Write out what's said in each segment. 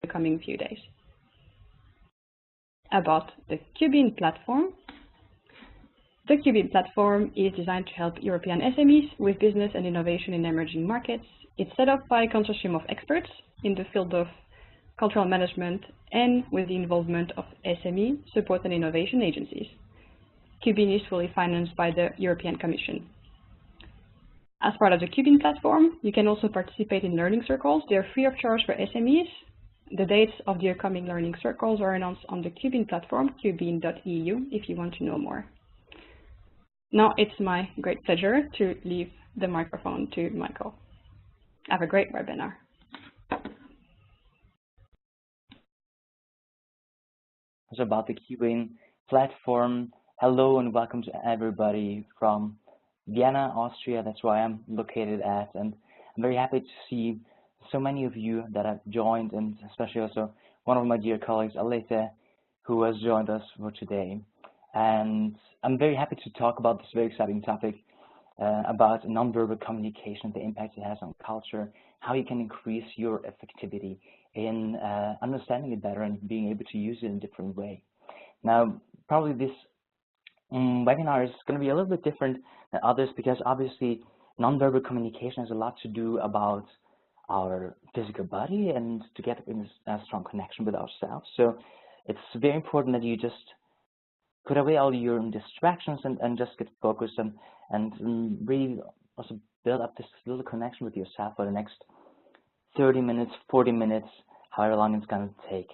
the coming few days. About the QBean platform. The QBean platform is designed to help European SMEs with business and innovation in emerging markets. It's set up by a consortium of experts in the field of cultural management and with the involvement of SME support and innovation agencies. QBean is fully financed by the European Commission. As part of the QBean platform, you can also participate in learning circles. They are free of charge for SMEs. The dates of the upcoming learning circles are announced on the QBean platform, qbean.eu, if you want to know more. Now it's my great pleasure to leave the microphone to Michael. Have a great webinar. So about the QBean platform, hello and welcome to everybody from Vienna, Austria. That's where I'm located at, and I'm very happy to see so many of you that have joined, and especially also one of my dear colleagues, Alete, who has joined us for today. And I'm very happy to talk about this very exciting topic about nonverbal communication, the impact it has on culture, how you can increase your effectivity in understanding it better and being able to use it in a different way. Now, probably this webinar is going to be a little bit different than others because obviously nonverbal communication has a lot to do about our physical body and to get in a strong connection with ourselves. So it's very important that you just put away all your distractions and just get focused and really also build up this little connection with yourself for the next 30 minutes, 40 minutes, however long it's going to take.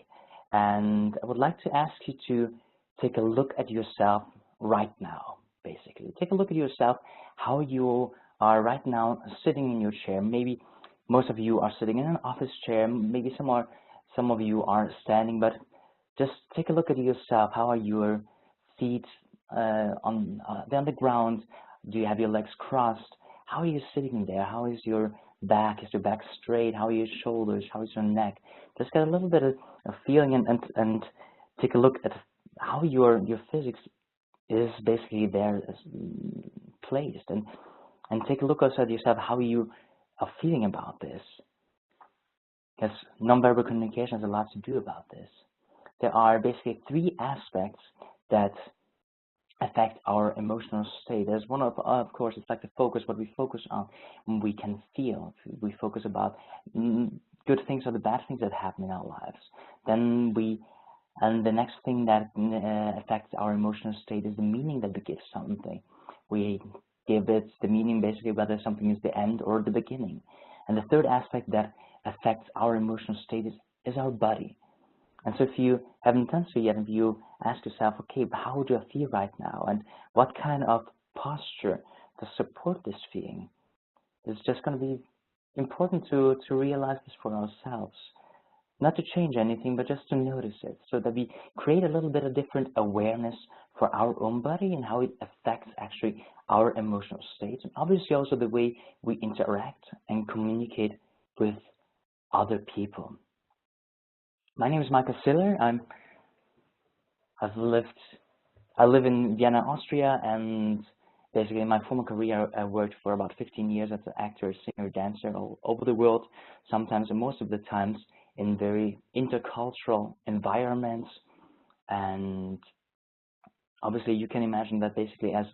And I would like to ask you to take a look at yourself right now, basically. Take a look at yourself, how you are right now sitting in your chair. Maybe most of you are sitting in an office chair, maybe some of you are standing, but just take a look at yourself. How are your feet on the ground? Do you have your legs crossed? How are you sitting there? How is your back? Is your back straight? How are your shoulders? How is your neck? Just get a little bit of feeling and take a look at how your physics is basically there placed, and take a look also at yourself, how you are feeling about this. Because nonverbal communication has a lot to do about this. There are basically 3 aspects that affect our emotional state. There's one of course, it's like the focus, what we focus on, we can feel. We focus about good things or the bad things that happen in our lives. Then and the next thing that affects our emotional state is the meaning that we give something. We give it the meaning basically whether something is the end or the beginning. And the third aspect that affects our emotional state is our body. And so if you haven't done so yet, if you ask yourself, okay, but how do I feel right now? And what kind of posture to support this feeling? It's just going to be important to realize this for ourselves. Not to change anything, but just to notice it, so that we create a little bit of different awareness for our own body and how it affects actually our emotional states, and obviously also the way we interact and communicate with other people. My name is Michael Siller. I live in Vienna, Austria, and basically in my former career I worked for about 15 years as an actor, singer, dancer all over the world, sometimes and most of the times in very intercultural environments. And obviously you can imagine that basically as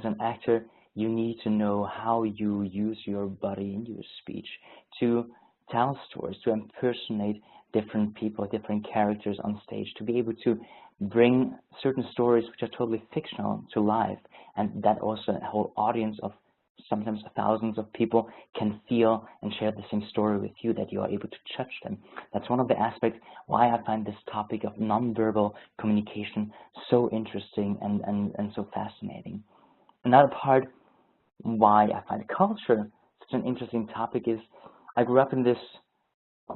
an actor you need to know how you use your body and your speech to tell stories, to impersonate different people, different characters on stage, to be able to bring certain stories which are totally fictional to life, and that also a whole audience of sometimes thousands of people can feel and share the same story with you, that you are able to touch them. That's one of the aspects why I find this topic of nonverbal communication so interesting and so fascinating. Another part why I find culture such an interesting topic is I grew up in this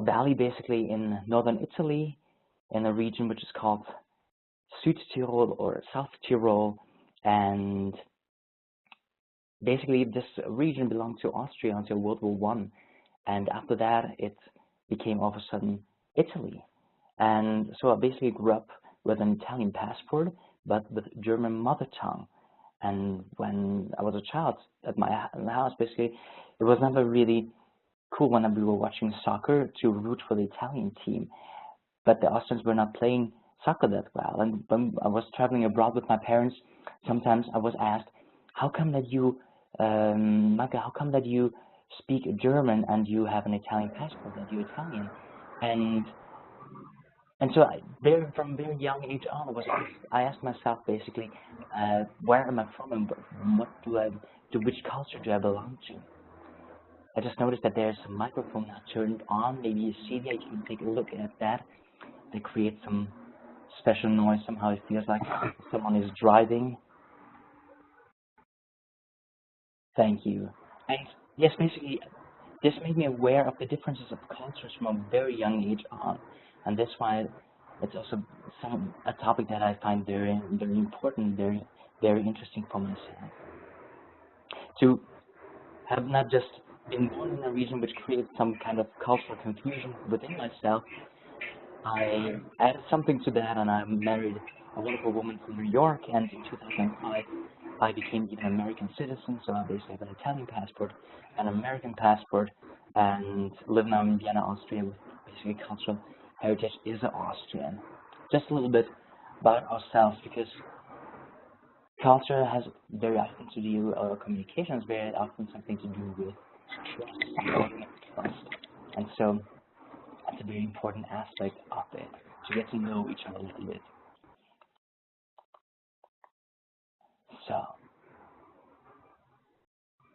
valley basically in northern Italy, in a region which is called Südtirol or South Tyrol, and basically this region belonged to Austria until World War I, and after that it became all of a sudden Italy. And so I basically grew up with an Italian passport but with German mother tongue. And when I was a child at my house, basically it was never really cool when we were watching soccer to root for the Italian team. but the Austrians were not playing soccer that well. And when I was traveling abroad with my parents, sometimes I was asked, how come that you, Michael, how come that you speak German and you have an Italian passport, that you're Italian? And so from very young age on, I asked myself basically, where am I from and to which culture do I belong to? I just noticed that there's a microphone now turned on. Maybe you see that, you can take a look at that. They create some special noise. Somehow it feels like someone is driving. Thank you. And yes, basically, this made me aware of the differences of cultures from a very young age on. And that's why it's also a topic that I find very, very important, very, very interesting for myself. To have not just been born in a region which creates some kind of cultural confusion within myself, I added something to that, and I married a wonderful woman from New York, and in 2005 I became even an American citizen, so I basically have an Italian passport, an American passport, and live now in Vienna, Austria, with basically cultural heritage is Austrian. Just a little bit about ourselves, because culture has very often to do, communication has very often something to do with trust, and so that's a very important aspect of it, to get to know each other a little bit. So,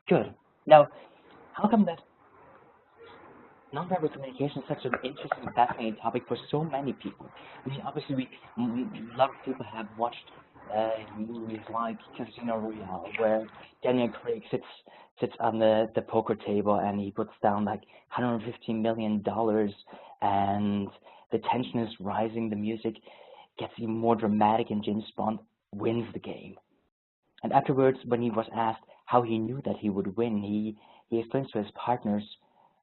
good. Now, how come that nonverbal communication is such an interesting, fascinating topic for so many people? I mean, obviously, a lot of people have watched movies like Casino Royale, where Daniel Craig sits on the poker table and he puts down like $150 million, and the tension is rising, the music gets even more dramatic, and James Bond wins the game. And afterwards, when he was asked how he knew that he would win, he explains to his partners,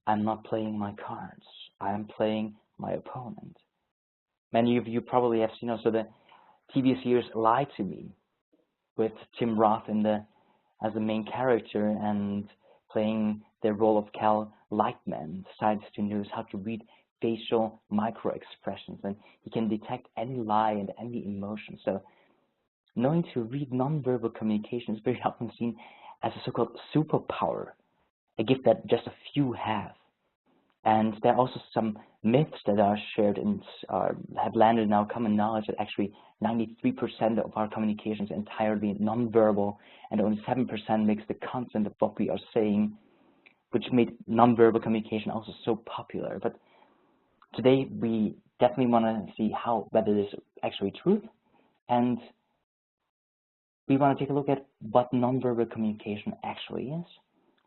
I'm not playing my cards, I am playing my opponent. Many of you probably have seen also the TV series Lie to Me, with Tim Roth as the main character and playing the role of Cal Lightman, scientist who knows how to read facial micro-expressions, and he can detect any lie and any emotion. So knowing to read nonverbal communication is very often seen as a so-called superpower, a gift that just a few have. And there are also some myths that are shared and have landed in our common knowledge that actually 93% of our communication is entirely nonverbal, and only 7% makes the content of what we are saying, which made nonverbal communication also so popular. But today we definitely want to see whether this is actually truth, and we want to take a look at what nonverbal communication actually is,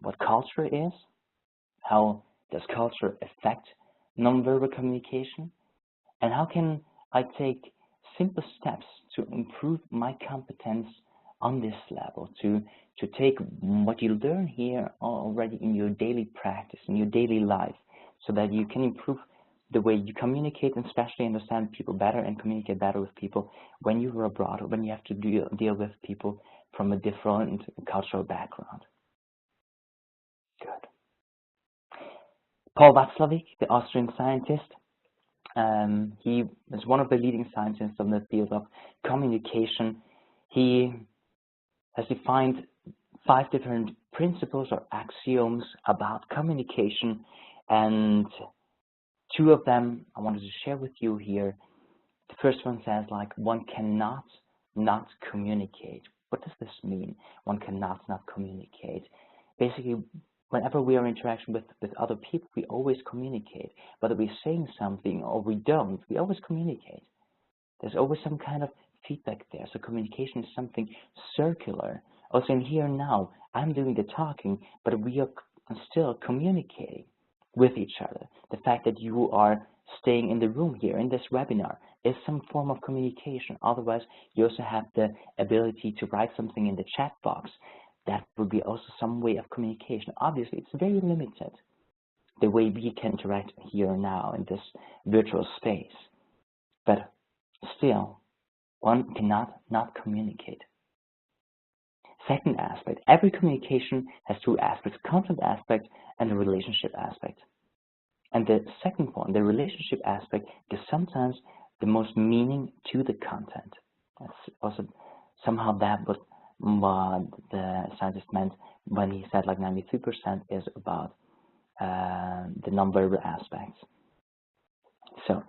what culture is, how does culture affect nonverbal communication, and how can I take simple steps to improve my competence on this level, to take what you learn here already in your daily practice, in your daily life, so that you can improve the way you communicate, and especially understand people better and communicate better with people when you are abroad, or when you have to deal with people from a different cultural background. Good. Paul Watzlawick, the Austrian scientist, he is one of the leading scientists in the field of communication. He has defined 5 different principles or axioms about communication, and 2 of them I wanted to share with you here. The first one says, like, one cannot not communicate. What does this mean? One cannot not communicate. Basically, whenever we are in interaction with other people, we always communicate. Whether we're saying something or we don't, we always communicate. There's always some kind of feedback there. So communication is something circular. Also in here and now, I'm doing the talking, but we are still communicating with each other. The fact that you are staying in the room here in this webinar is some form of communication. Otherwise, you also have the ability to write something in the chat box. That would be also some way of communication. Obviously, it's very limited, the way we can interact here and now in this virtual space. But still, one cannot not communicate. Second aspect, every communication has 2 aspects, content aspect and the relationship aspect. And the second point, the relationship aspect, is sometimes the most meaning to the content. That's also somehow that what the scientist meant when he said like 93% is about the nonverbal aspects. So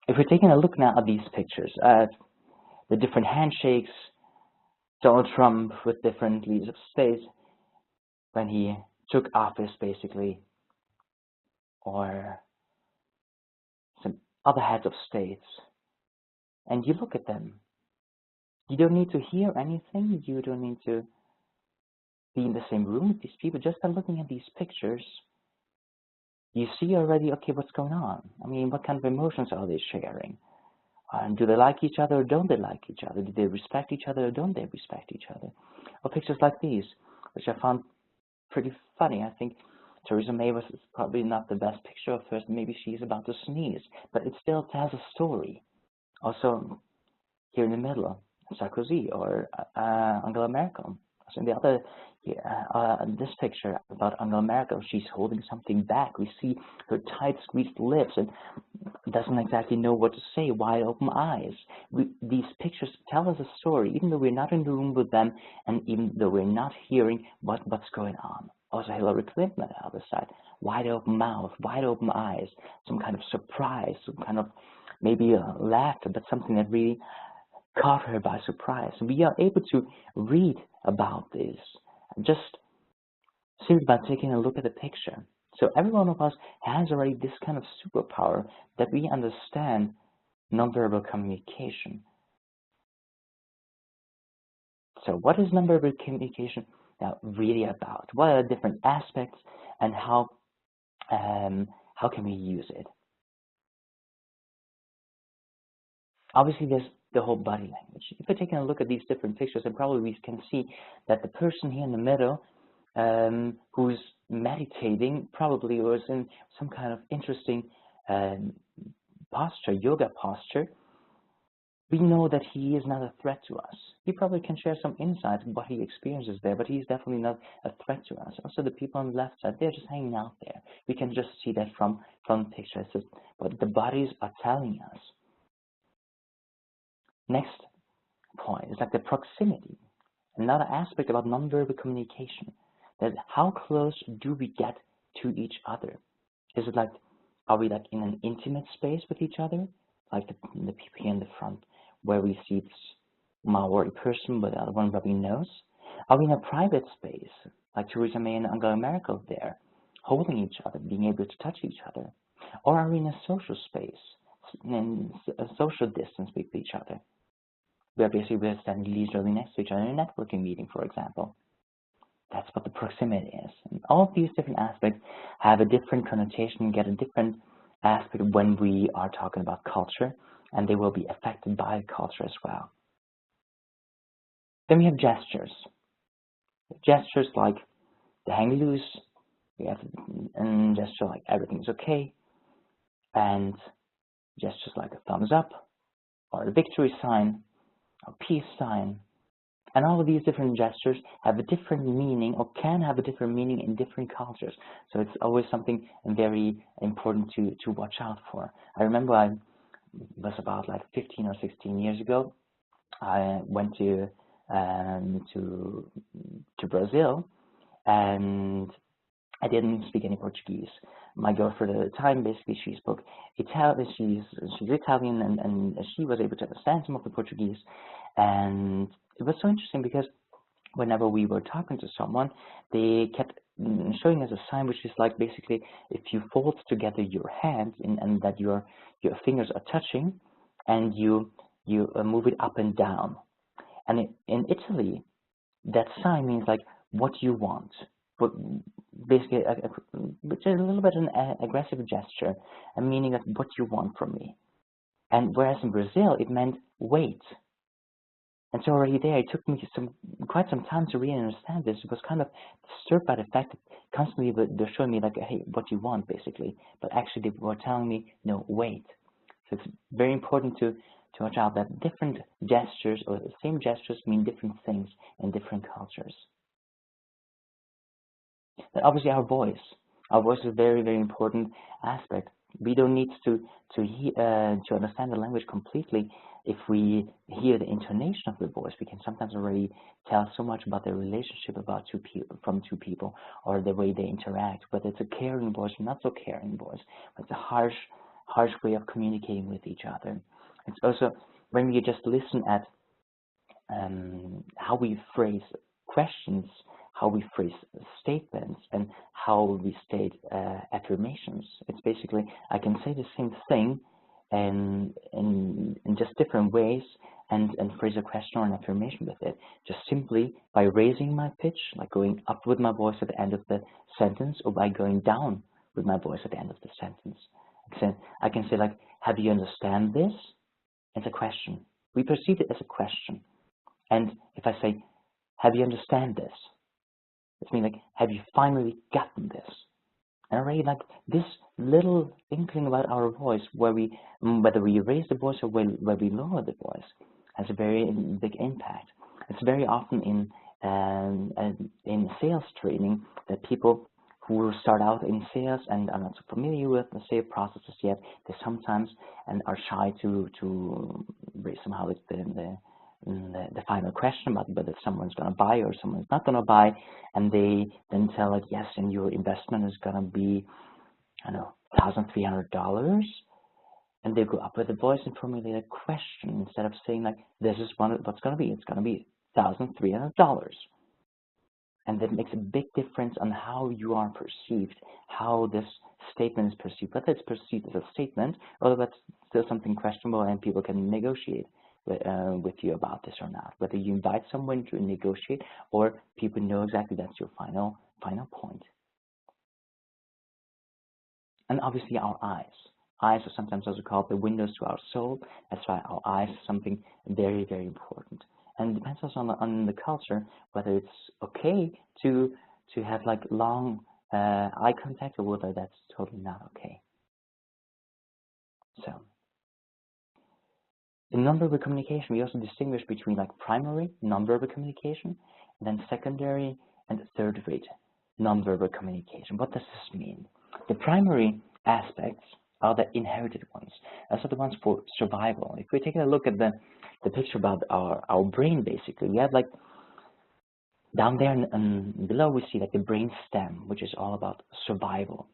if we're taking a look now at these pictures, the different handshakes, Donald Trump with different leaders of state when he took office, basically, or some other heads of states, and you look at them, you don't need to hear anything, you don't need to be in the same room with these people. Just by looking at these pictures, you see already, okay, what's going on? I mean, what kind of emotions are they sharing? Do they like each other or don't they like each other? Do they respect each other or don't they respect each other? Or pictures like these, which I found pretty funny. I think Theresa May was probably not the best picture of first. Maybe she's about to sneeze, but it still tells a story. Also, here in the middle, Sarkozy or Angela Merkel. So in the other, this picture about Angela Merkel, she's holding something back. We see her tight squeezed lips and doesn't exactly know what to say, wide open eyes. These pictures tell us a story, even though we're not in the room with them and even though we're not hearing what's going on. Also Hillary Clinton on the other side, wide open mouth, wide open eyes, some kind of surprise, some kind of maybe laughter, but something that really caught her by surprise. And we are able to read about this just simply by taking a look at the picture. So every one of us has already this kind of superpower that we understand nonverbal communication. So what is nonverbal communication now really about? What are the different aspects and how can we use it? Obviously, there's the whole body language. If we're taking a look at these different pictures, then probably we can see that the person here in the middle who's meditating probably was in some kind of interesting posture, yoga posture. We know that he is not a threat to us. He probably can share some insights of what he experiences there, but he's definitely not a threat to us. Also, the people on the left side, they're just hanging out there. We can just see that from pictures, what the bodies are telling us. Next point is like the proximity. Another aspect about nonverbal communication, that how close do we get to each other? Is it like, are we like in an intimate space with each other, like the people here in the front, where we see this minority person, but the other one rubbing nose? Are we in a private space, like Theresa May and Angela Merkel there, holding each other, being able to touch each other? Or are we in a social space, in a social distance with each other, where basically we're standing leisurely next to each other in a networking meeting, for example? That's what the proximity is. And all of these different aspects have a different connotation, get a different aspect when we are talking about culture, and they will be affected by culture as well. Then we have gestures. Gestures like the hang loose, we have a gesture like everything's okay, and gestures like a thumbs up, or a victory sign, or peace sign. And all of these different gestures have a different meaning, or can have a different meaning in different cultures. So it's always something very important to watch out for. I remember I was about like 15 or 16 years ago. I went to Brazil, and I didn't speak any Portuguese. My girlfriend at the time, basically, she spoke Italian. She's Italian, and she was able to understand some of the Portuguese. And it was so interesting because whenever we were talking to someone, they kept showing us a sign which is like basically if you fold together your hands and that your fingers are touching, and you move it up and down. And in Italy, that sign means like what you want. But basically, which is a little bit an aggressive gesture, a meaning of what you want from me. And whereas in Brazil, it meant wait. And so already there, it took me quite some time to really understand this. It was kind of disturbed by the fact that constantly they're showing me like, hey, what you want, basically. But actually, they were telling me, no, wait. So it's very important to watch out that different gestures or the same gestures mean different things in different cultures. But obviously, our voice. Our voice is a very, very important aspect. We don't need to understand the language completely. If we hear the intonation of the voice, we can sometimes already tell so much about the relationship from two people, or the way they interact, whether it's a caring voice or not so caring voice. It's a harsh way of communicating with each other. It's also when we just listen at how we phrase questions, how we phrase statements, and how we state affirmations. It's basically, I can say the same thing in just different ways and phrase a question or an affirmation with it, just simply by raising my pitch, like going up with my voice at the end of the sentence, or by going down with my voice at the end of the sentence. I can say, like, have you understand this? It's a question. We perceive it as a question. And if I say, have you understand this? It means, like, have you finally gotten this? And already, like, this little inkling about our voice, whether we raise the voice or where we lower the voice, has a very big impact. It's very often in sales training that people who start out in sales and are not so familiar with the sales processes yet, they sometimes and are shy to raise somehow the final question about whether someone's going to buy or someone's not going to buy, and they then tell, like, yes, and your investment is going to be, I don't know, $1,300, and they go up with a voice and formulate a question instead of saying, like, this is what's going to be. It's going to be $1,300. And that makes a big difference on how you are perceived, how this statement is perceived, whether it's perceived as a statement or whether it's still something questionable and people can negotiate with you about this or not. Whether you invite someone to negotiate or people know exactly that's your final point. And obviously our eyes. Eyes are sometimes also called the windows to our soul. That's why our eyes is something very, very important. And it depends also on the culture, whether it's okay to have, like, long eye contact, or whether that's totally not okay. So in nonverbal communication, we also distinguish between, like, primary nonverbal communication, and then secondary and third-rate nonverbal communication. What does this mean? The primary aspects are the inherited ones. Those are the ones for survival. If we take a look at the picture about our brain, basically, we have, like, down there and below we see, like, the brain stem, which is all about survival.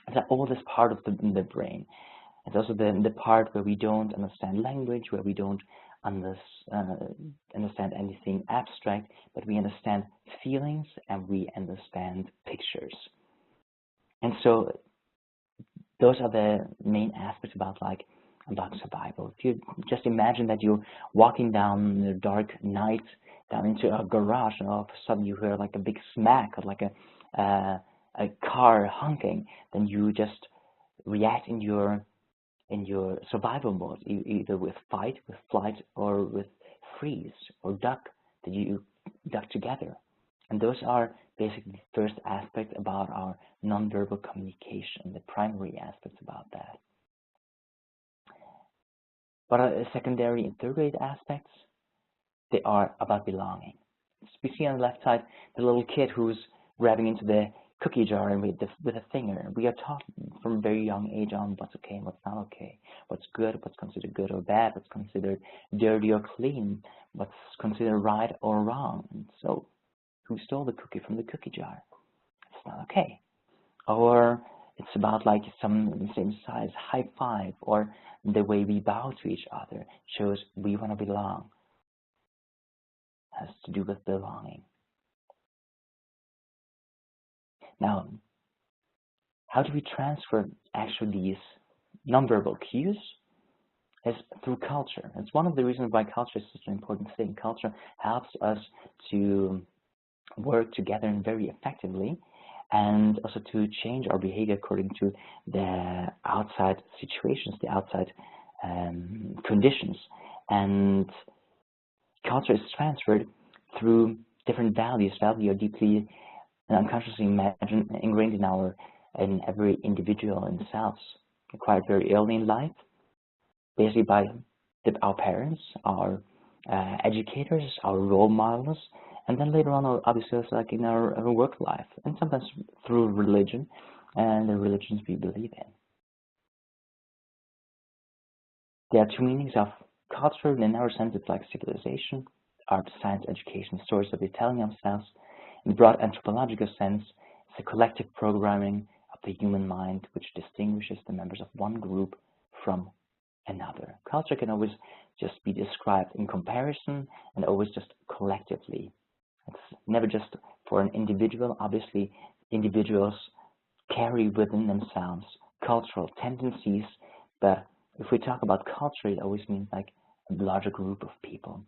It's the oldest part of the brain. It's also the part where we don't understand language, where we don't understand anything abstract, but we understand feelings and we understand pictures. And so those are the main aspects about survival. If you just imagine that you're walking down the dark night down into a garage, and all of a sudden you hear, like, a big smack or like a car honking, then you just react in your survival mode, either with fight, with flight, or with freeze or duck, that you duck together. And those are basically the first aspect about our nonverbal communication, the primary aspects about that. What are the secondary and third-rate aspects? They are about belonging. We see on the left side the little kid who's grabbing into the cookie jar and with a finger. We are taught from a very young age on what's okay and what's not okay, what's good, what's considered good or bad, what's considered dirty or clean, what's considered right or wrong. And so, who stole the cookie from the cookie jar? It's not okay. Or it's about, like, some same size high five, or the way we bow to each other shows we want to belong. It has to do with belonging. Now, how do we transfer actually these nonverbal cues? Is through culture. It's one of the reasons why culture is such an important thing. Culture helps us to work together very effectively, and also to change our behavior according to the outside situations, the outside conditions. And culture is transferred through different values. Values are deeply and unconsciously ingrained in every individual in themselves, acquired very early in life, basically by our parents, our educators, our role models, and then later on, obviously, like in our work life, and sometimes through religion, and the religions we believe in. There are two meanings of culture. In our sense, it's like civilization, art, science, education, stories that we're telling ourselves. In broad anthropological sense, it's a collective programming of the human mind which distinguishes the members of one group from another. Culture can always just be described in comparison and always just collectively. It's never just for an individual. Obviously, individuals carry within themselves cultural tendencies, but if we talk about culture, it always means like a larger group of people.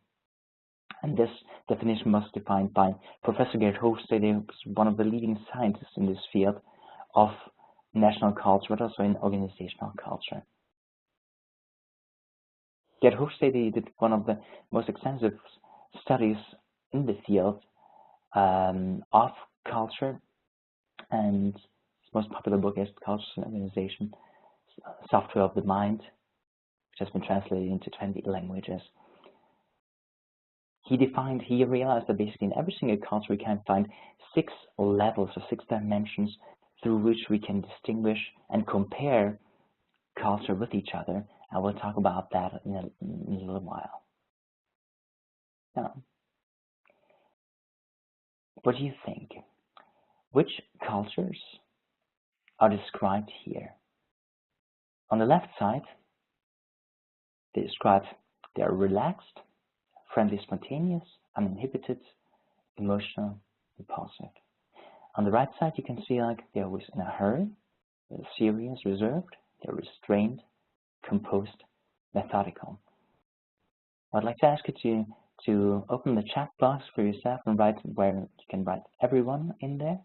And this definition was defined by Professor Gerd Hofstede, who's one of the leading scientists in this field of national culture, but also in organizational culture. Gerd Hofstede did one of the most extensive studies in the field of culture, and his most popular book is Culture and Organization, Software of the Mind, which has been translated into 20 languages. He realized that basically in every single culture we can find 6 levels or 6 dimensions through which we can distinguish and compare culture with each other. I will talk about that in a little while. Now, what do you think? Which cultures are described here? On the left side, they are relaxed, friendly, spontaneous, uninhibited, emotional, impulsive. On the right side, you can see like they're always in a hurry, they're serious, reserved, they're restrained, composed, methodical. I'd like to ask you to open the chat box for yourself and write where you can write everyone in there.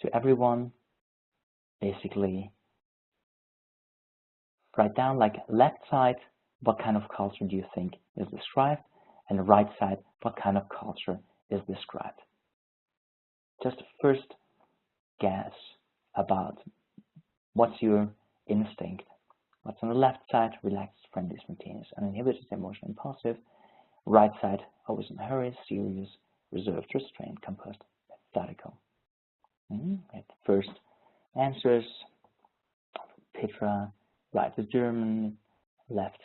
So everyone, basically, write down like left side, what kind of culture do you think is described, and the right side, what kind of culture is described. Just first guess about what's your instinct. What's on the left side? Relaxed, friendly, spontaneous, uninhibited, emotional, impulsive. Right side, always in a hurry, serious, reserved, restrained, composed, methodical. First answers. Petra, right is German, left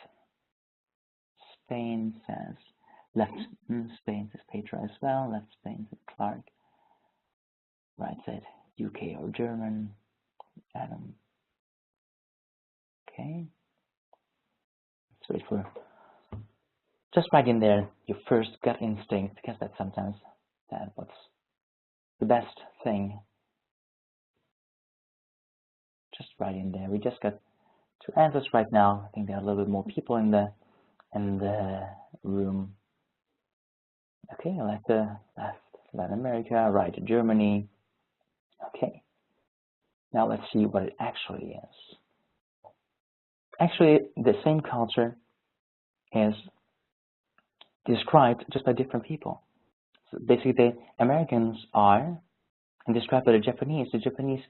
Spain says, left Spain says Petra as well, left Spain says Clark, right side UK or German, Adam. Okay, let's wait for, just write in there your first gut instinct, because that's sometimes what's the best thing. Just write in there. We just got 2 answers right now. I think there are a little bit more people in the room. Okay, left Latin America, right Germany. Okay. Now let's see what it actually is. Actually, the same culture is described just by different people. So basically, the Americans are, and described by the Japanese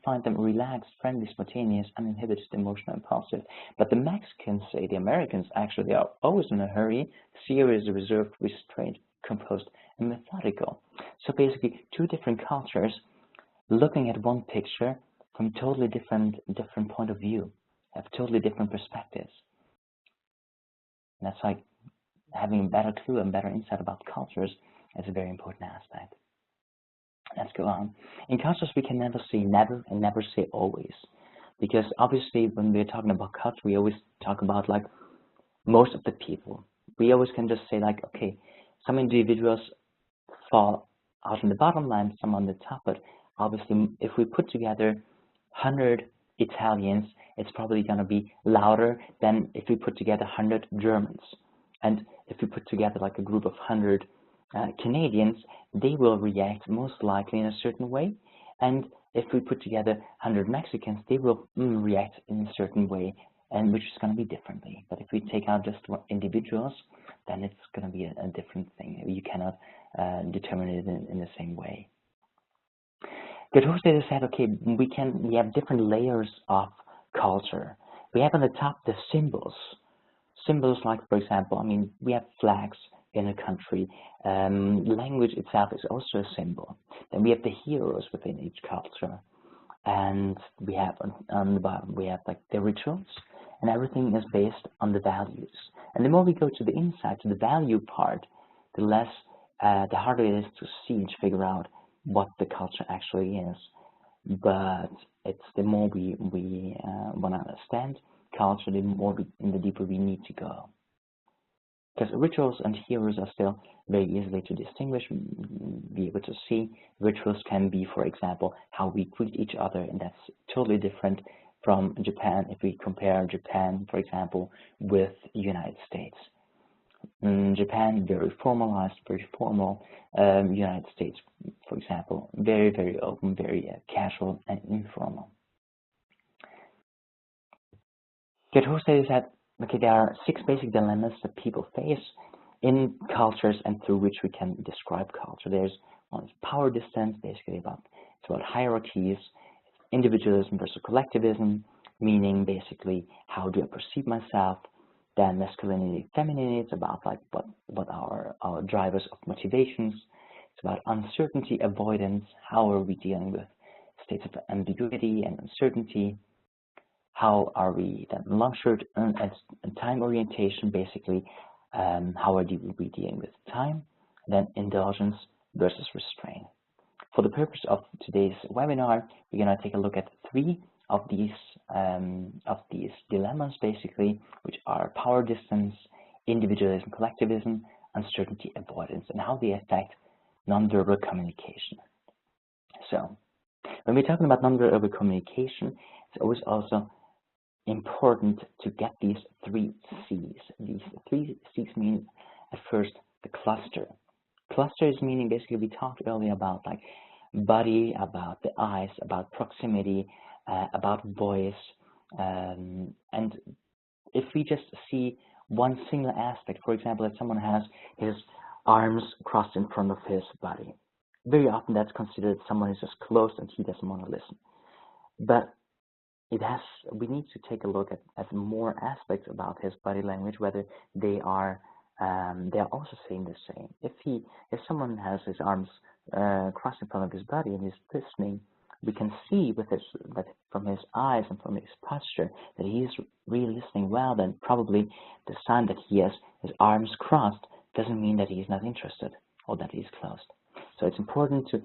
find them relaxed, friendly, spontaneous, uninhibited, emotional, impulsive. But the Mexicans say the Americans actually are always in a hurry, serious, reserved, restrained, composed, and methodical. So basically, 2 different cultures looking at one picture from totally different point of view, have totally different perspectives. And that's like having a better clue and better insight about cultures is a very important aspect. Let's go on. In cultures, we can never say never and never say always. Because obviously, when we're talking about culture, we always talk about like most of the people. We always can just say like, okay, some individuals fall out on the bottom line, some on the top. But obviously, if we put together 100 Italians, it's probably going to be louder than if we put together 100 Germans. And if we put together like a group of 100 Canadians, they will react most likely in a certain way, and if we put together 100 Mexicans, they will react in a certain way, and which is going to be differently. But if we take out just individuals, then it's going to be a different thing. You cannot determine it in the same way. Gerd Hofstede said, okay, we have different layers of culture. We have on the top the symbols. Symbols like, for example, I mean, we have flags in a country. Language itself is also a symbol. Then we have the heroes within each culture. And we have on the bottom, we have like the rituals, and everything is based on the values. And the more we go to the inside, to the value part, the harder it is to see and to figure out what the culture actually is. But it's the more we want to understand culture, the deeper we need to go. Because rituals and heroes are still very easily to distinguish, be able to see. Rituals can be, for example, how we greet each other, and that's totally different from Japan if we compare Japan, for example, with the United States. Japan, very formalized, very formal. United States, for example, very, very open, very casual and informal. Getho says that there are 6 basic dilemmas that people face in cultures and through which we can describe culture. There's one is power distance, basically it's about hierarchies, individualism versus collectivism, meaning basically how do I perceive myself. Then masculinity, femininity, it's about like what are our drivers of motivations. It's about uncertainty, avoidance, how are we dealing with states of ambiguity and uncertainty. How are we then long-short and time orientation, basically, how are we dealing with time, then indulgence versus restraint. For the purpose of today's webinar, we're going to take a look at 3 of these dilemmas, basically, which are power distance, individualism, collectivism, uncertainty, avoidance, and how they affect nonverbal communication. So, when we're talking about nonverbal communication, it's always also important to get these 3 C's. These 3 C's mean, at first, the cluster. Cluster is meaning, basically, we talked earlier about like body, about the eyes, about proximity, about voice, and if we just see one single aspect, for example, that someone has his arms crossed in front of his body, very often that's considered someone is just closed and he doesn't want to listen. But we need to take a look at more aspects about his body language, whether they are also saying the same. If someone has his arms crossed in front of his body and he's listening, we can see from his eyes and from his posture that he is really listening well. Then probably the sign that he has his arms crossed doesn't mean that he is not interested or that he is closed. So it's important to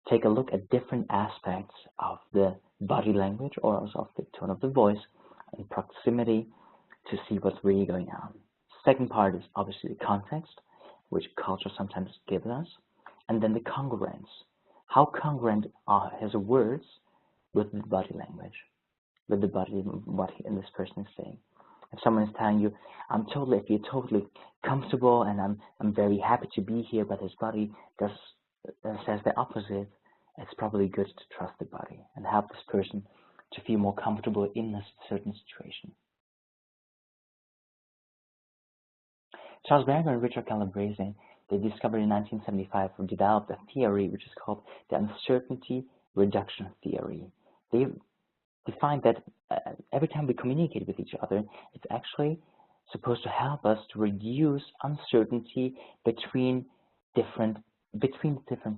take a look at different aspects of the body language or also of the tone of the voice and proximity to see what's really going on. Second part is obviously the context, which culture sometimes gives us, and then the congruence. How congruent are his words with the body language, with the body, what this person is saying. If someone is telling you, if you're totally comfortable and I'm very happy to be here, but his body says the opposite, it's probably good to trust the body and help this person to feel more comfortable in a certain situation. Charles Berger and Richard Calabrese, they discovered in 1975 or developed a theory which is called the uncertainty reduction theory. They defined that every time we communicate with each other, it's actually supposed to help us to reduce uncertainty between different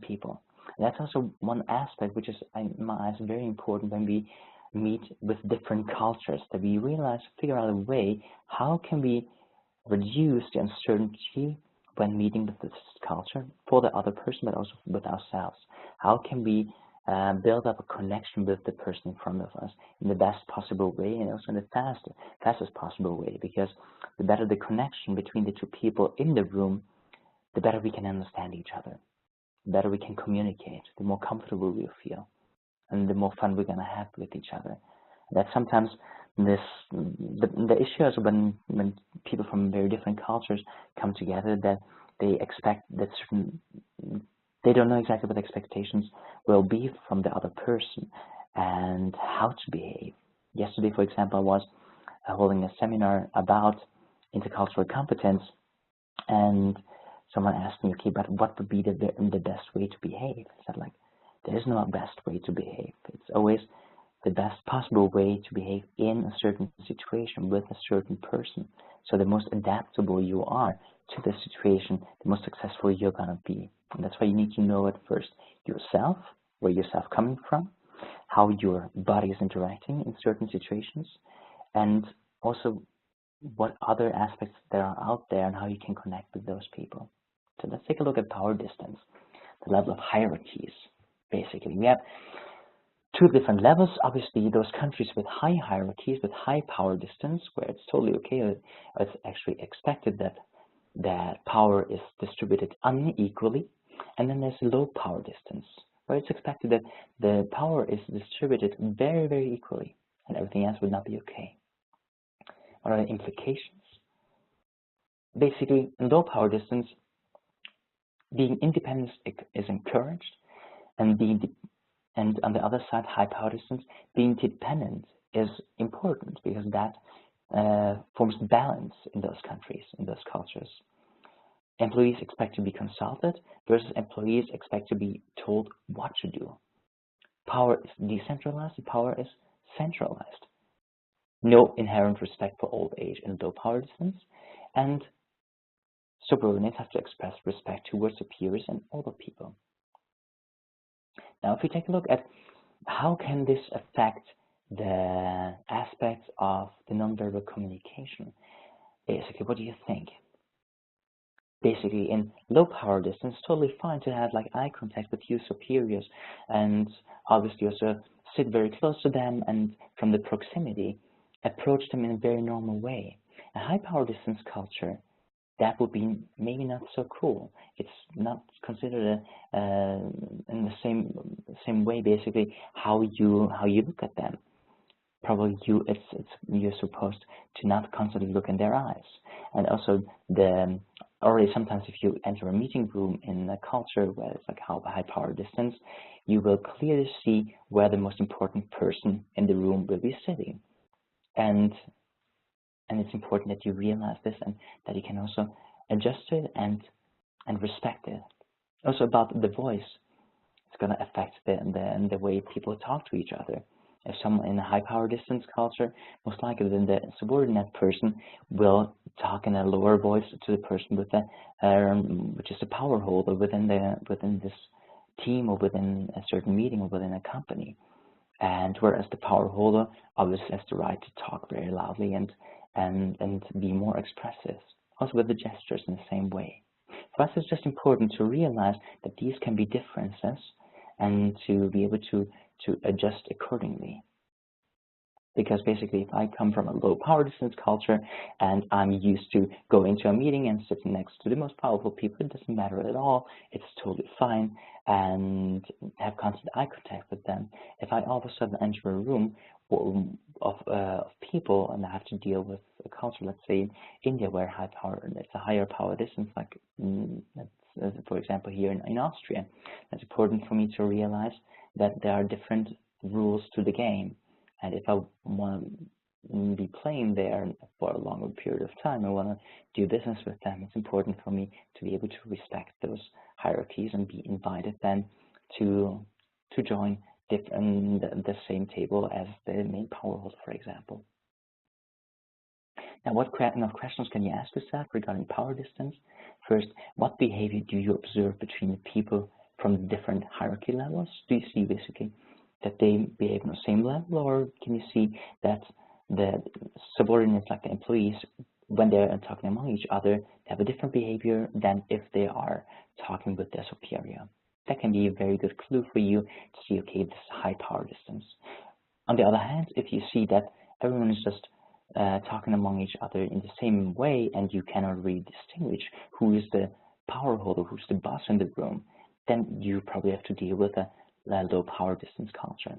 people. And that's also one aspect which is, in my eyes, very important when we meet with different cultures, that we figure out a way, how can we reduce the uncertainty when meeting with this culture for the other person, but also with ourselves? How can we build up a connection with the person in front of us in the best possible way and also in the fastest possible way? Because the better the connection between the 2 people in the room, the better we can understand each other, the better we can communicate, the more comfortable we'll feel, and the more fun we're going to have with each other. That sometimes the issue is when people from very different cultures come together, that they expect that they don't know exactly what expectations will be from the other person and how to behave. Yesterday, for example, I was holding a seminar about intercultural competence, and someone asked me, okay, but what would be the best way to behave? I said, like, there is no best way to behave. It's always the best possible way to behave in a certain situation with a certain person. So the most adaptable you are to the situation, the most successful you're going to be. And that's why you need to know at first yourself, where yourself coming from, how your body is interacting in certain situations, and also what other aspects there are out there and how you can connect with those people. So let's take a look at power distance, the level of hierarchies. Basically, we have two different levels. Obviously, those countries with high hierarchies, with high power distance, where it's totally okay, it's actually expected that power is distributed unequally. And then there's low power distance, where it's expected that the power is distributed very, very equally, and everything else would not be okay. What are the implications? Basically, in low power distance, being independent is encouraged, and on the other side, high power distance, being dependent is important, because that forms balance in those countries, in those cultures. Employees expect to be consulted versus employees expect to be told what to do. Power is decentralized, power is centralized. No inherent respect for old age in low power distance, and subordinates have to express respect towards superiors and older people. Now, if we take a look at how can this affect the aspects of the nonverbal communication, basically, what do you think? Basically, in low power distance, totally fine to have like eye contact with your superiors, and obviously also sit very close to them, and from the proximity, approach them in a very normal way. A high power distance culture, that would be maybe not so cool. It's not considered in the same way, basically, how you look at them. Probably you're supposed to not constantly look in their eyes. And also already sometimes if you enter a meeting room in a culture where it's like high power distance, you will clearly see where the most important person in the room will be sitting. And it's important that you realize this, and that you can also adjust to it and respect it. Also about the voice, it's going to affect the way people talk to each other. If someone in a high power distance culture, most likely then the subordinate person will talk in a lower voice to the person with which is the power holder within this team, or within a certain meeting, or within a company. And whereas the power holder obviously has the right to talk very loudly and be more expressive, also with the gestures in the same way. For us, it's just important to realize that these can be differences, and to be able to adjust accordingly. Because basically, if I come from a low power distance culture and I'm used to going to a meeting and sitting next to the most powerful people, it doesn't matter at all. It's totally fine, and have constant eye contact with them. If I all of a sudden enter a room of people, and I have to deal with a culture, let's say in India, where it's a higher power distance, like for example here in Austria, it's important for me to realize that there are different rules to the game. And if I want to be playing there for a longer period of time, I want to do business with them, it's important for me to be able to respect those hierarchies and be invited then to join the same table as the main power holder, for example. Now, what kind of questions can you ask yourself regarding power distance? First, what behavior do you observe between the people from different hierarchy levels? Do you see basically that they behave on the same level, or can you see that the subordinates, like the employees, when they're talking among each other, they have a different behavior than if they are talking with their superior? That can be a very good clue for you to see, okay, this is high power distance. On the other hand, if you see that everyone is just talking among each other in the same way, and you cannot really distinguish who is the power holder, who's the boss in the room, then you probably have to deal with a low power distance culture.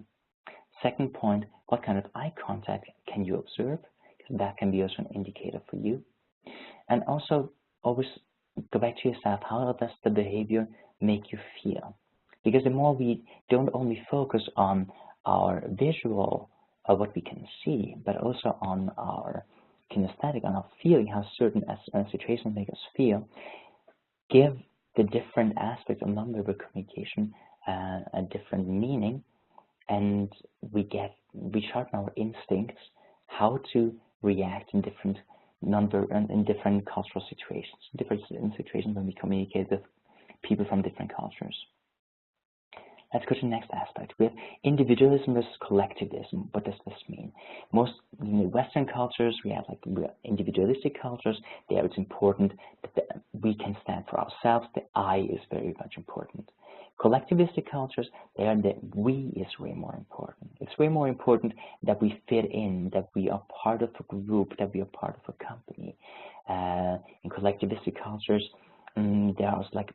Second point, what kind of eye contact can you observe? Because that can be also an indicator for you. And also, always go back to yourself, how does the behavior make you feel? Because the more we don't only focus on our visual, what we can see, but also on our kinesthetic, on our feeling, how certain situations make us feel, give the different aspects of nonverbal communication a different meaning, and we sharpen our instincts how to react in different cultural situations, in situations when we communicate with people from different cultures. Let's go to the next aspect. We have individualism versus collectivism. What does this mean? Most in the Western cultures, we have individualistic cultures. There it's important that we can stand for ourselves. The I is very much important. Collectivistic cultures, the we is way more important. It's way more important that we fit in, that we are part of a group, that we are part of a company. In collectivistic cultures, there are like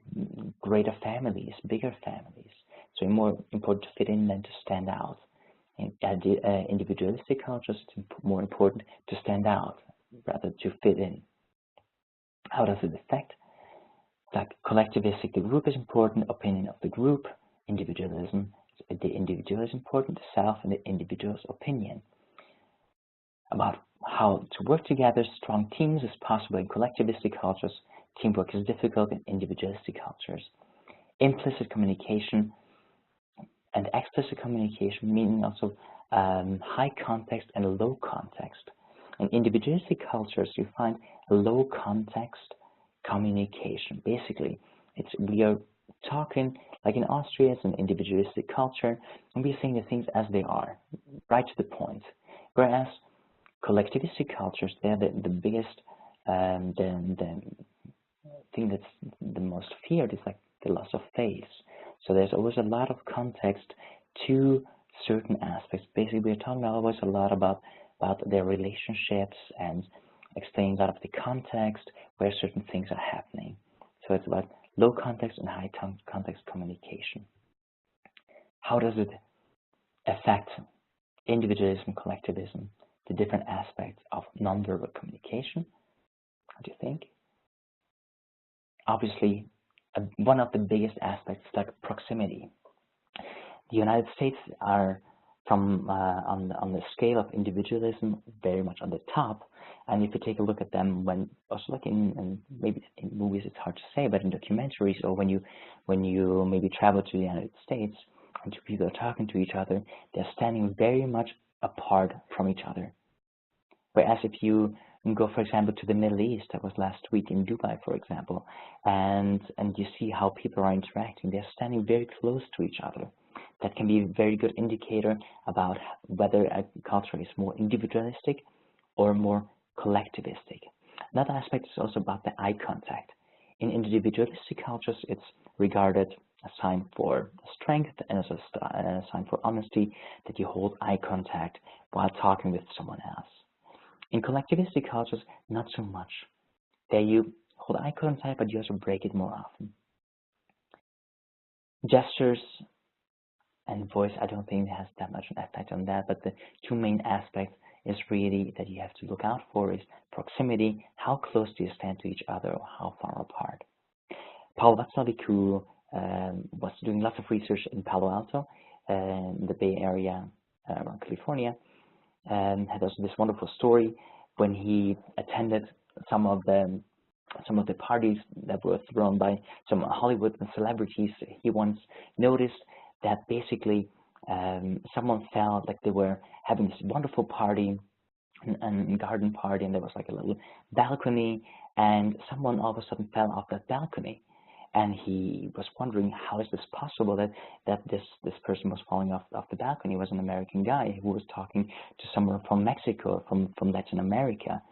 greater families, bigger families. So it's more important to fit in than to stand out. In individualistic cultures, it's more important to stand out rather to fit in. How does it affect? Like collectivistic, the group is important, opinion of the group. Individualism, the individual is important, the self and the individual's opinion. About how to work together, strong teams is possible in collectivistic cultures. Teamwork is difficult in individualistic cultures. Implicit communication and explicit communication, meaning also high context and low context. In individualistic cultures, you find a low context communication. Basically, we are talking, like in Austria, it's an individualistic culture, and we're saying the things as they are, right to the point. Whereas collectivistic cultures, they're the biggest, the thing that's the most feared is like the loss of face. So there's always a lot of context to certain aspects. Basically, we're talking always a lot about their relationships and explaining a lot of the context where certain things are happening. So it's about low context and high context communication. How does it affect individualism, collectivism, the different aspects of nonverbal communication? What do you think? Obviously, one of the biggest aspects is like proximity. The United States are on the scale of individualism very much on the top, and if you take a look at them when also like in maybe in movies it's hard to say, but in documentaries or when you maybe travel to the United States and two people are talking to each other, they're standing very much apart from each other. Whereas if you go, for example, to the Middle East, that was last week in Dubai, for example, and you see how people are interacting, they're standing very close to each other. That can be a very good indicator about whether a culture is more individualistic or more collectivistic. Another aspect is also about the eye contact. In individualistic cultures, it's regarded a sign for strength and as a sign for honesty that you hold eye contact while talking with someone else. In collectivistic cultures, not so much. There you hold eye contact, but you also break it more often. Gestures and voice, I don't think it has that much an effect on that, but the two main aspects is really that you have to look out for is proximity, how close do you stand to each other or how far apart. Paul Watzlawick, who was doing lots of research in Palo Alto, in the Bay Area around California, had also this wonderful story when he attended some of the parties that were thrown by some Hollywood celebrities. He once noticed that basically someone felt like they were having this wonderful party, a garden party, and there was like a little balcony, and someone all of a sudden fell off that balcony. And he was wondering, how is this possible that this person was falling off the balcony? He was an American guy who was talking to someone from Mexico, from Latin America.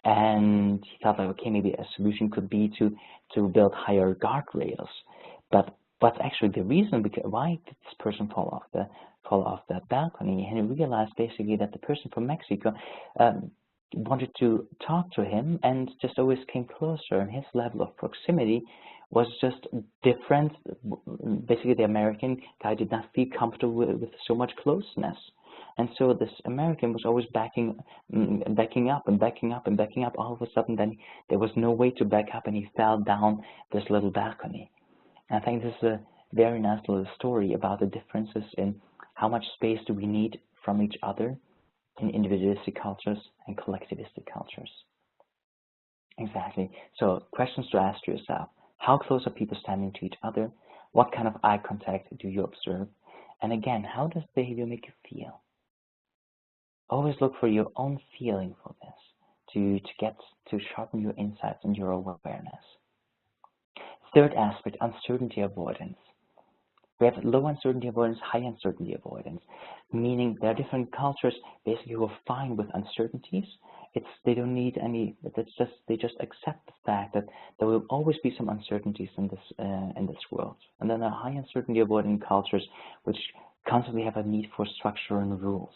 And he thought, like, okay, maybe a solution could be to build higher guardrails. But what's actually the reason why did this person fall off that balcony? And he realized basically that the person from Mexico wanted to talk to him and just always came closer, and his level of proximity was just different. Basically, the American guy did not feel comfortable with so much closeness. And so this American was always backing up. All of a sudden, then there was no way to back up, and he fell down this little balcony. And I think this is a very nice little story about the differences in how much space do we need from each other in individualistic cultures and collectivistic cultures. Exactly. So questions to ask yourself. How close are people standing to each other? What kind of eye contact do you observe? And again, how does behavior make you feel? Always look for your own feeling for this to sharpen your insights and your awareness. Third aspect, uncertainty avoidance. We have low uncertainty avoidance, high uncertainty avoidance, meaning there are different cultures basically who are fine with uncertainties. They don't need any. They just accept the fact that there will always be some uncertainties in this world. And then there are high uncertainty avoidant cultures which constantly have a need for structure and rules.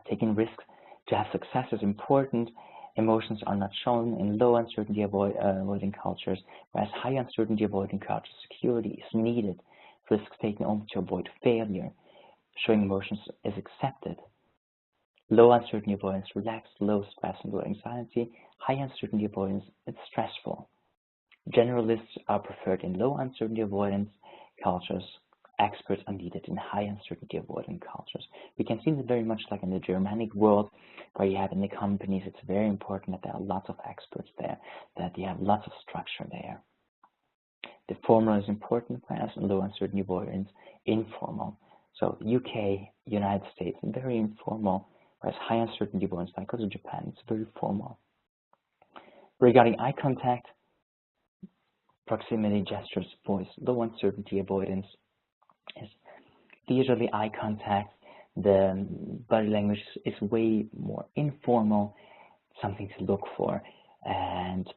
Taking risks to have success is important. Emotions are not shown in low uncertainty avoiding cultures, whereas high uncertainty avoiding cultures, security is needed. Risks taken only to avoid failure. Showing emotions is accepted. Low uncertainty avoidance, relaxed, low stress and low anxiety. High uncertainty avoidance, it's stressful. Generalists are preferred in low uncertainty avoidance cultures. Experts are needed in high uncertainty avoidant cultures. We can see this very much like in the Germanic world, where you have in the companies, it's very important that there are lots of experts there, that you have lots of structure there. The formal is important, whereas in low uncertainty avoidance, informal. So UK, United States, very informal, whereas high uncertainty avoidance, like also Japan, it's very formal. Regarding eye contact, proximity, gestures, voice, low uncertainty avoidance is leisurely eye contact. The body language is way more informal, something to look for,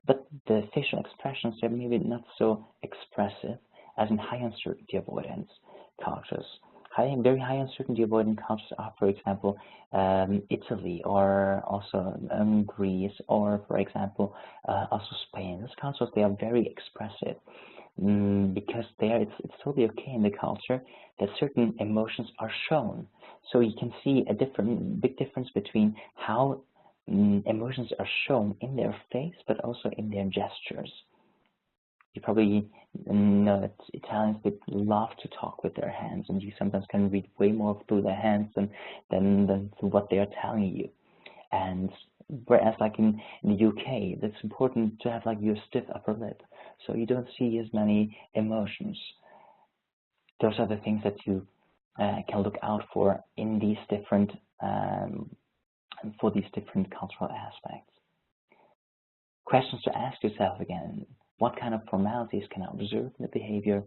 but the facial expressions are maybe not so expressive as in high uncertainty avoidance cultures. Very high uncertainty avoidant cultures are, for example, Italy, or also Greece, or for example, also Spain. Those cultures, they are very expressive. Because there it's totally okay in the culture that certain emotions are shown. So you can see a big difference between how emotions are shown in their face, but also in their gestures. You probably know that Italians, they love to talk with their hands, and you sometimes can read way more through their hands than through what they are telling you. And whereas like in the UK, it's important to have like your stiff upper lip, so you don't see as many emotions. Those are the things that you can look out for in these different cultural aspects. Questions to ask yourself again: what kind of formalities can I observe in the behavior?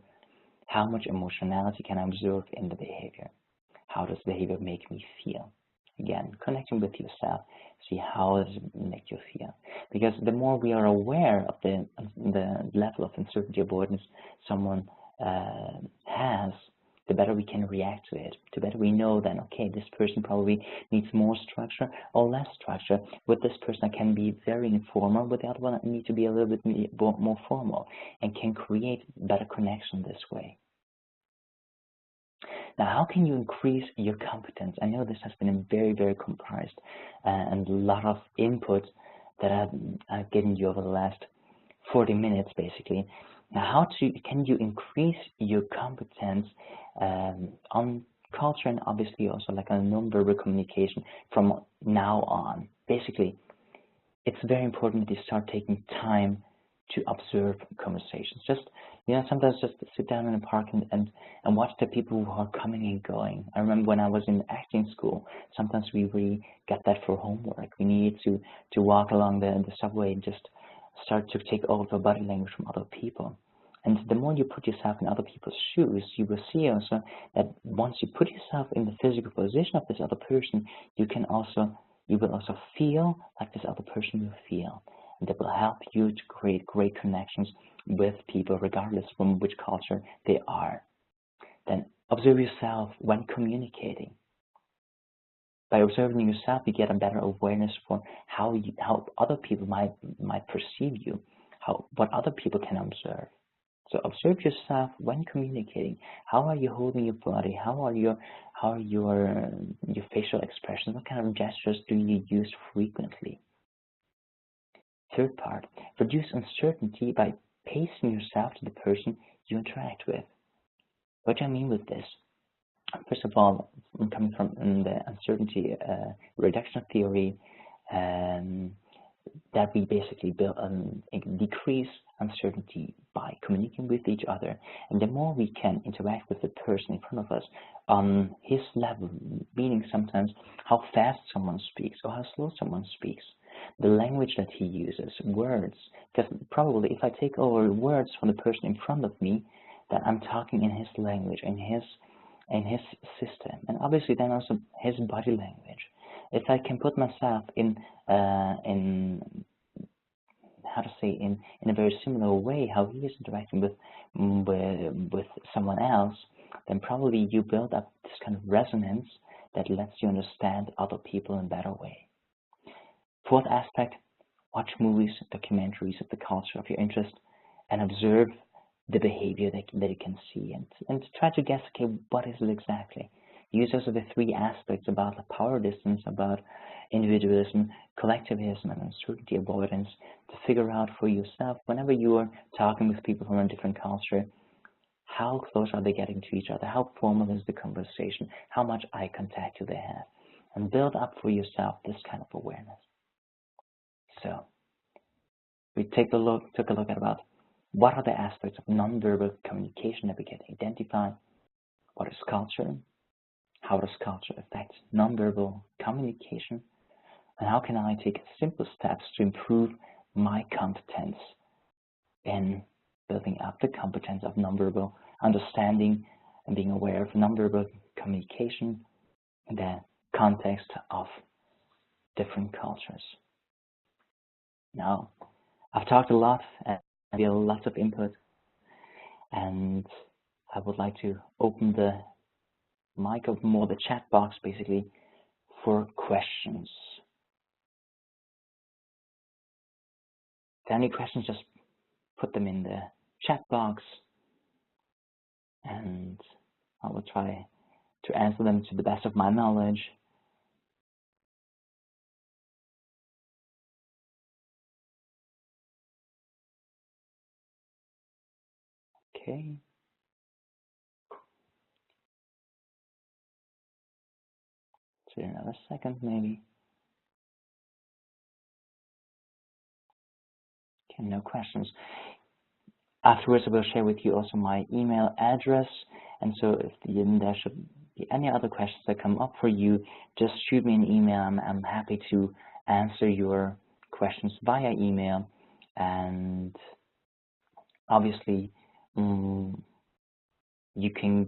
How much emotionality can I observe in the behavior? How does behavior make me feel? Again, connecting with yourself, see how does it make you feel. Because the more we are aware of the level of uncertainty avoidance someone has, the better we can react to it. The better we know then, okay, this person probably needs more structure or less structure. With this person, I can be very informal. With the other one, I need to be a little bit more formal, and can create better connection this way. Now, how can you increase your competence? I know this has been very, very comprised and a lot of input that I've given you over the last 40 minutes, basically. Now, can you increase your competence on culture, and obviously also like on nonverbal communication from now on? Basically, it's very important that you start taking time to observe conversations. Just, sometimes just sit down in a park and watch the people who are coming and going. I remember when I was in acting school, sometimes we really got that for homework. We needed to walk along the subway and just start to take over the body language from other people. And the more you put yourself in other people's shoes, you will see also that once you put yourself in the physical position of this other person, you will also feel like this other person will feel. And that will help you to create great connections with people, regardless from which culture they are. Then observe yourself when communicating. By observing yourself, you get a better awareness for how other people might perceive you, what other people can observe. So observe yourself when communicating. How are you holding your body? How are your facial expressions? What kind of gestures do you use frequently? Third part, reduce uncertainty by pacing yourself to the person you interact with. What do I mean with this? First of all, I'm coming from the uncertainty reduction theory, that we basically decrease uncertainty by communicating with each other. And the more we can interact with the person in front of us on his level, meaning sometimes how fast someone speaks or how slow someone speaks, the language that he uses, words, because probably if I take over words from the person in front of me, that I'm talking in his language, in his system, and obviously then also his body language. If I can put myself in how to say in a very similar way how he is interacting with someone else, then probably you build up this kind of resonance that lets you understand other people in a better way. Fourth aspect, watch movies, documentaries of the culture of your interest, and observe the behavior that you can see, and try to guess, okay, what is it exactly? Use those are the three aspects about the power distance, about individualism, collectivism, and uncertainty avoidance to figure out for yourself, whenever you are talking with people from a different culture, how close are they getting to each other? How formal is the conversation? How much eye contact do they have? And build up for yourself this kind of awareness. So we took a look at about what are the aspects of nonverbal communication that we can identify. What is culture? How does culture affect nonverbal communication? And how can I take simple steps to improve my competence in building up the competence of nonverbal understanding and being aware of nonverbal communication in the context of different cultures? Now, I've talked a lot and we have lots of input, and I would like to open the mic of more the chat box basically for questions. If there are any questions, just put them in the chat box and I will try to answer them to the best of my knowledge. Okay. So another second maybe. Okay, no questions. Afterwards, I will share with you also my email address, and so if there should be any other questions that come up for you, just shoot me an email. I'm happy to answer your questions via email, and obviously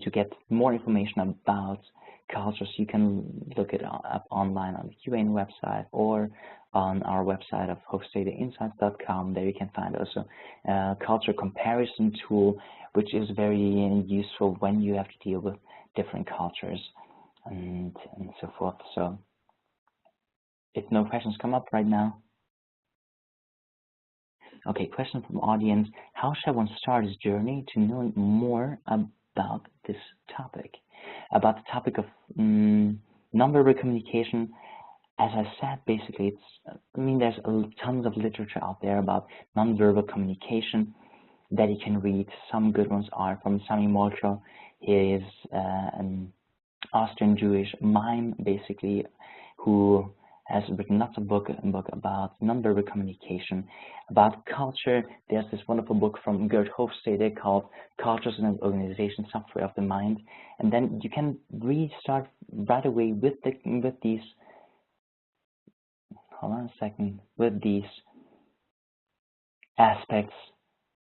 to get more information about cultures, you can look it up online on the QAnon website or on our website of hostdatainsights.com. There you can find also a culture comparison tool, which is very useful when you have to deal with different cultures and so forth. So if no questions come up right now. Okay, question from audience. How shall one start his journey to knowing more about this topic? About the topic of nonverbal communication, as I said, basically, there's tons of literature out there about nonverbal communication that you can read. Some good ones are from Sami Molcho. He is an Austrian Jewish mime, basically, who has written lots of book about nonverbal communication. About culture, there's this wonderful book from Gerd Hofstede called Cultures and Organization Software of the Mind. And then you can really start right away with these, hold on a second, with these aspects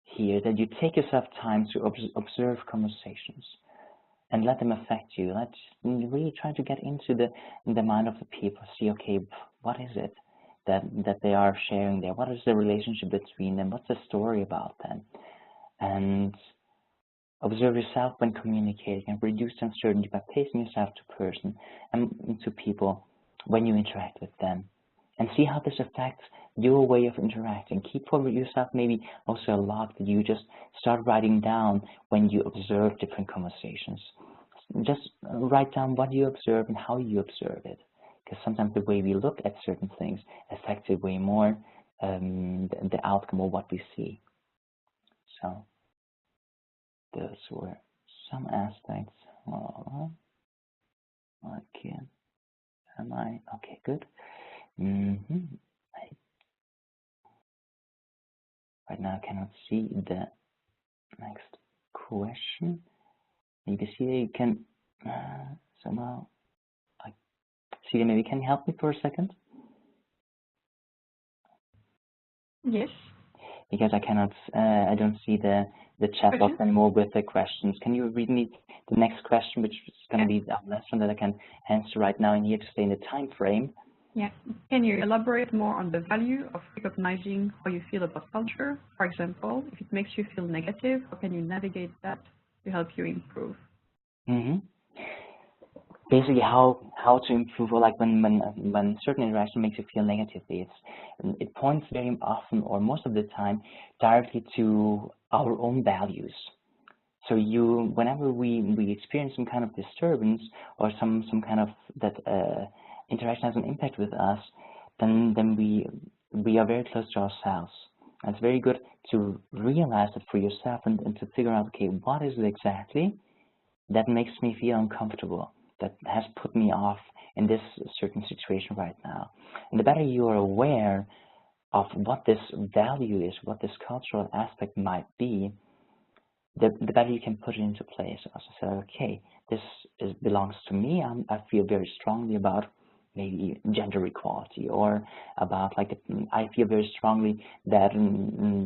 here, that you take yourself time to observe conversations and let them affect you. Let's really try to get into the mind of the people. See, okay, what is it that they are sharing there? What is the relationship between them? What's the story about them? And observe yourself when communicating and reduce uncertainty by placing yourself to person and to people when you interact with them. And see how this affects your way of interacting. Keep for yourself maybe also a log that you just start writing down when you observe different conversations. Just write down what you observe and how you observe it. Because sometimes the way we look at certain things affects it way more the outcome of what we see. So those were some aspects. Okay. Okay, good. Right now I cannot see the next question. Maybe Celia, you can somehow. Celia, maybe can you help me for a second? Yes. because I don't see the chat box anymore with the questions. Can you read me the next question, which is going to be the last one that I can answer right now and here to stay in the time frame? Yeah. Can you elaborate more on the value of recognizing how you feel about culture? For example, if it makes you feel negative, how can you navigate that to help you improve? Basically, how to improve, or like when certain interaction makes you feel negatively, it points very often, or most of the time, directly to our own values. So whenever we experience some kind of disturbance or some kind of that interaction has an impact with us, then we are very close to ourselves. And it's very good to realize it for yourself and to figure out, okay, what is it exactly that makes me feel uncomfortable, that has put me off in this certain situation right now. And the better you are aware of what this value is, what this cultural aspect might be, the better you can put it into place. Also say, okay, this belongs to me. I feel very strongly about maybe gender equality, or about like I feel very strongly that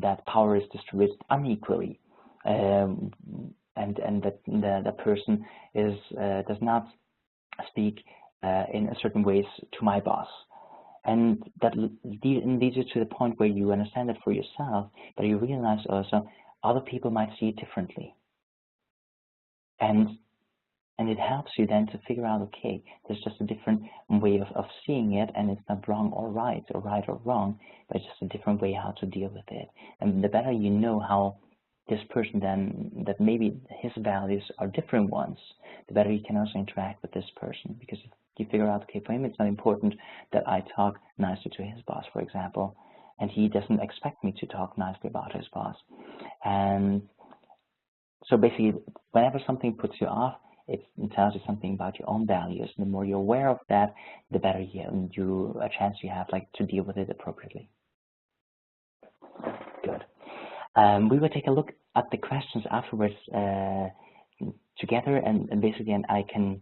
that power is distributed unequally, and that the person does not speak in a certain ways to my boss. And that leads you to the point where you understand it for yourself, but you realize also other people might see it differently. And it helps you then to figure out, okay, there's just a different way of seeing it, and it's not wrong or right or wrong, but it's just a different way how to deal with it. And the better you know how this person then, that maybe his values are different ones, the better you can also interact with this person. Because if you figure out, okay, for him it's not important that I talk nicely to his boss, for example, and he doesn't expect me to talk nicely about his boss. And so basically, whenever something puts you off, it tells you something about your own values. The more you're aware of that, the better a chance you have like to deal with it appropriately. Good. We will take a look at the questions afterwards together, and basically, and I can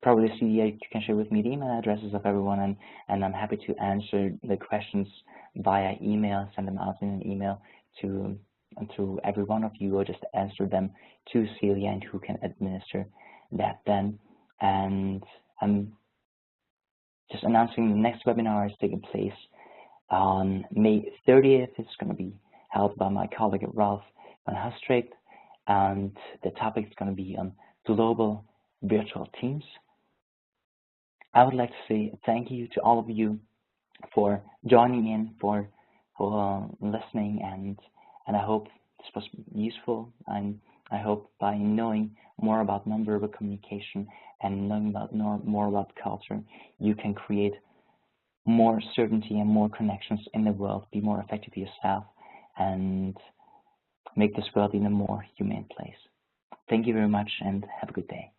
probably see, you can share with me the email addresses of everyone, and I'm happy to answer the questions via email, send them out in an email to every one of you, or just answer them to Celia, and who can administer that then. And I'm just announcing the next webinar is taking place on May 30th. It's going to be held by my colleague Ralph van Hastrecht, and the topic is going to be on global virtual teams. I would like to say thank you to all of you for joining in, for listening, and I hope this was useful. And I hope by knowing more about nonverbal communication and knowing more about culture, you can create more certainty and more connections in the world, be more effective yourself, and make this world in a more humane place. Thank you very much, and have a good day.